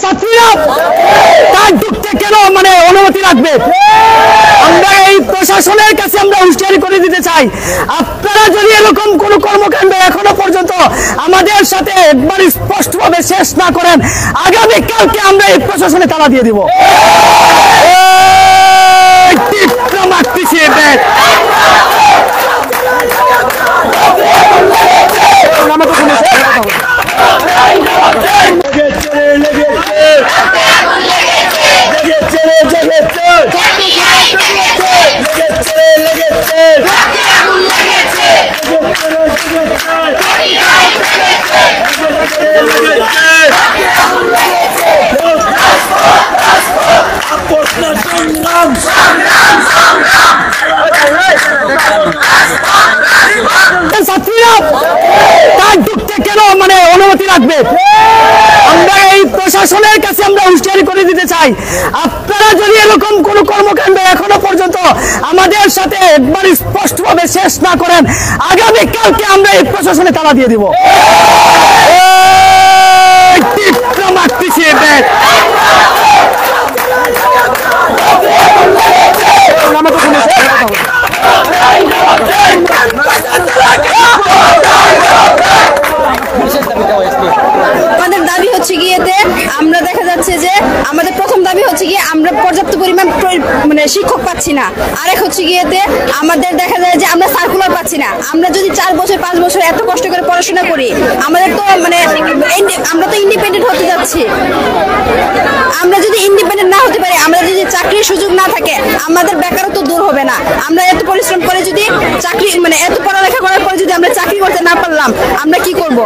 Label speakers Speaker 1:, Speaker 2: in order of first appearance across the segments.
Speaker 1: ছাত্রীরা তার ঢুকতে কেন অনুমতি রাখবে? আমরা এই প্রশাসনের কাছে আমরা হুঁশিয়ারি করে দিতে চাই, আপনারা যদি এরকম কোন কর্মকাণ্ড এখনো পর্যন্ত আমাদের সাথে একবার স্পষ্টভাবে শেষ না করেন, আগামীকালকে আমরা এই প্রশাসনে তালা দিয়ে দিব। ছাত্রীরা তার ঢুকতে কেন অনুমতি রাখবে? আমরা এই প্রশাসনের কাছে আমরা হুঁশিয়ারি করে দিতে চাই, আপনারা যদি এরকম কোন কর্মকাণ্ড এখনো পর্যন্ত আমাদের সাথে একবার স্পষ্টভাবে শেষ না করেন, আগামীকালকে আমরা এই প্রশাসনে তালা দিয়ে দিব।
Speaker 2: আমাদের দাবি হচ্ছে গিয়েতে আমরা দেখা যাচ্ছে যে আমাদের প্রথম দাবি হচ্ছে গিয়ে আমরা পর্যাপ্ত পরিমাণ শিক্ষক পাচ্ছি না। আরেক হচ্ছে গিয়েতে আমাদের দেখা যায় যে আমরা সার্কুলার পাচ্ছি না। আমরা যদি 4 বছর 5 বছর এত কষ্ট করে পড়াশোনা করি, আমাদের তো আমরা তো ইন্ডিপেন্ডেন্ট হতে যাচ্ছি। আমরা যদি ইন্ডিপেন্ডেন্ট না হতে পারি, আমাদের যদি চাকরির সুযোগ না থাকে, আমাদের বেকারত্ব দূর হবে না। আমরা এত পরিশ্রম করে যদি চাকরি এত পড়ালেখা করার পরে যদি আমরা চাকরি করতে না পারলাম, আমরা কি করব?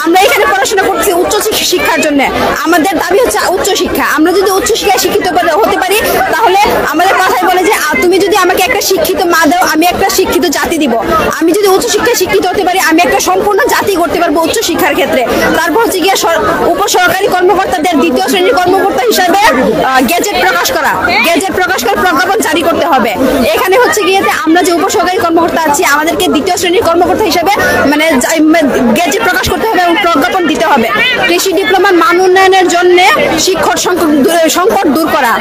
Speaker 2: আমরা এখানে পড়াশোনা করছি উচ্চ শিক্ষার জন্য, আমাদের দাবি হচ্ছে উচ্চ শিক্ষা। আমরা যদি উচ্চ শিক্ষায় শিক্ষিত হতে পারি, তাহলে আমাদের কথাই বলে যে তুমি যদি আমাকে একটা শিক্ষিত মা দাও, আমি একটা শিক্ষিত জাতি দিব। আমি যদি উচ্চ শিক্ষায় শিক্ষিত হতে পারি, আমি একটা সম্পূর্ণ জাতি করতে পারবো উচ্চ শিক্ষার ক্ষেত্রে। তারপর হচ্ছে গিয়ে উপসরকারি কর্মকর্তাদের 2য় শ্রেণীর কর্মকর্তা হিসাবে গেজেট প্রকাশ করা, প্রজ্ঞাপন জারি করতে হবে। এখানে হচ্ছে গিয়ে আমরা যে উপসরকারি কর্মকর্তা আছি, আমাদেরকে 2য় শ্রেণীর কর্মকর্তা হিসাবে গেজেট প্রকাশ করতে হবে এবং প্রজ্ঞাপন দিতে হবে। কৃষি ডিপ্লোমার মান উন্নয়নের জন্য শিক্ষক সংকট দূর করা,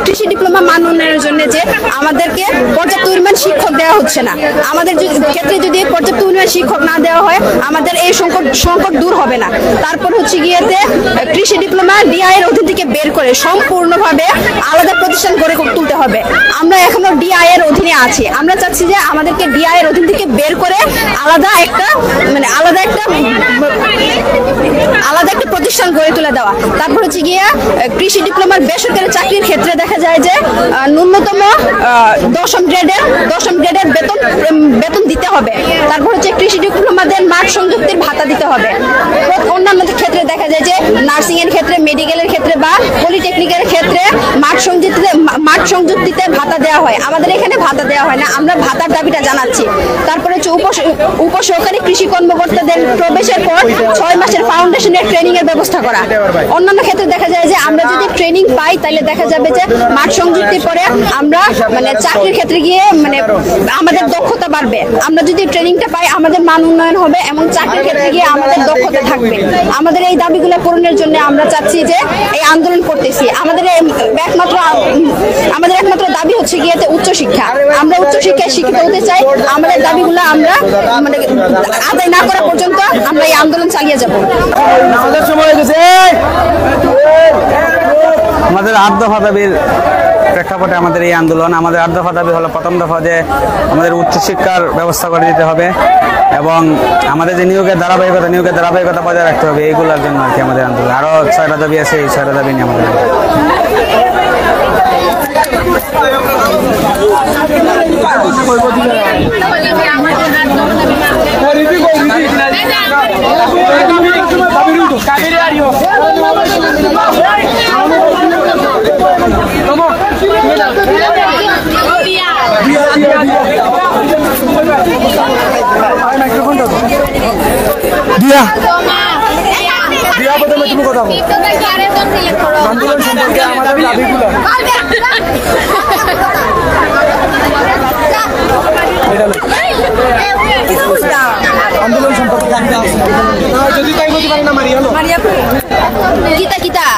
Speaker 2: কৃষি ডিপ্লোমা মান উন্নয়নের জন্য যে আমাদেরকে পর্যাপ্ত পরিমাণ শিক্ষক দেওয়া হচ্ছে না, আমাদের ক্ষেত্রে যদি পর্যাপ্ত পরিমাণ শিক্ষক না দেওয়া হয়, আমাদের এই সংকট দূর হবে না। তারপর হচ্ছে গিয়েতে কৃষি ডিপ্লোমা ডিআই এর অধীন থেকে বের করে সম্পূর্ণভাবে আলাদা প্রতিষ্ঠান গড়ে তুলতে হবে। আমরা এখনো ডিআই এর অধীনে আছি, আমরা চাচ্ছি যে আমাদেরকে ডিআই এর অধীন থেকে বের করে আলাদা একটা প্রতিষ্ঠান গড়ে তুলে দেওয়া। তারপর হচ্ছে গিয়ে কৃষি ডিপ্লোমার বেসরকারি চাকরির ক্ষেত্রে দেখা যায় যে ন্যূনতম 10ম গ্রেডের বেতন দিতে হবে। তারপর হচ্ছে কৃষি ডিপ্লোমাদের মাঠ সংযুক্তির ভাতা দিতে হবে। অন্যান্য ক্ষেত্রে দেখা যায় যে নার্সিং এর ক্ষেত্রে, মেডিকেলের ক্ষেত্রে বা পলিটেকনিকের ক্ষেত্রে মাঠ সংযুক্তিতে ভাতা দেওয়া হয়, আমাদের এখানে ভাতা দেওয়া হয় না। আমরা ভাতার দাবিটা জানাচ্ছি। তারপরে হচ্ছে উপসহকারী কৃষি কর্মকর্তাদের প্রবেশের পর 6 মাসের ফাউন্ডেশনের ট্রেনিং এর ব্যবস্থা করা। অন্যান্য ক্ষেত্রে দেখা যায় যে আমরা যদি ট্রেনিং পাই, তাহলে দেখা যাবে যে মাঠ সংযুক্তির পরে আমরা চাকরির ক্ষেত্রে গিয়ে আমাদের দক্ষতা বাড়বে। আমরা যদি ট্রেনিংটা পাই, আমাদের মান উন্নয়ন হবে এবং চাকরির ক্ষেত্রে গিয়ে আমাদের দক্ষতা থাকবে। আমাদের এই দাবিগুলো পূরণের জন্য আমরা চাচ্ছি যে এই আন্দোলন করতেছি। আমাদের একমাত্র দাবি হচ্ছে গিয়ে উচ্চ শিক্ষা। আমরা উচ্চ শিক্ষায় শিক্ষিত হতে চাই। আমাদের দাবিগুলো আমরা আদায় না করা পর্যন্ত আমরা এই আন্দোলন চালিয়ে যাব।
Speaker 3: আমাদের 8 দফা দাবির প্রেক্ষাপটে আমাদের এই আন্দোলন। আমাদের 8 দফা দাবি হলো, প্রথম দফা যে আমাদের উচ্চশিক্ষার ব্যবস্থা করে দিতে হবে এবং আমাদের যে নিয়োগের ধারাবাহিকতা বজায় রাখতে হবে, এইগুলোর জন্য আর কি আমাদের আন্দোলন। আরও 6টা দাবি আছে, এই 6টা দাবি নিয়ে আমাদের
Speaker 1: তুমি কথা বল আন্দোলন সম্পর্কে আমাদের দাবিগুলো আন্দোলন সম্পর্কে যদি তাই বলতে পারে না মারিয়া
Speaker 2: কিতা কিতা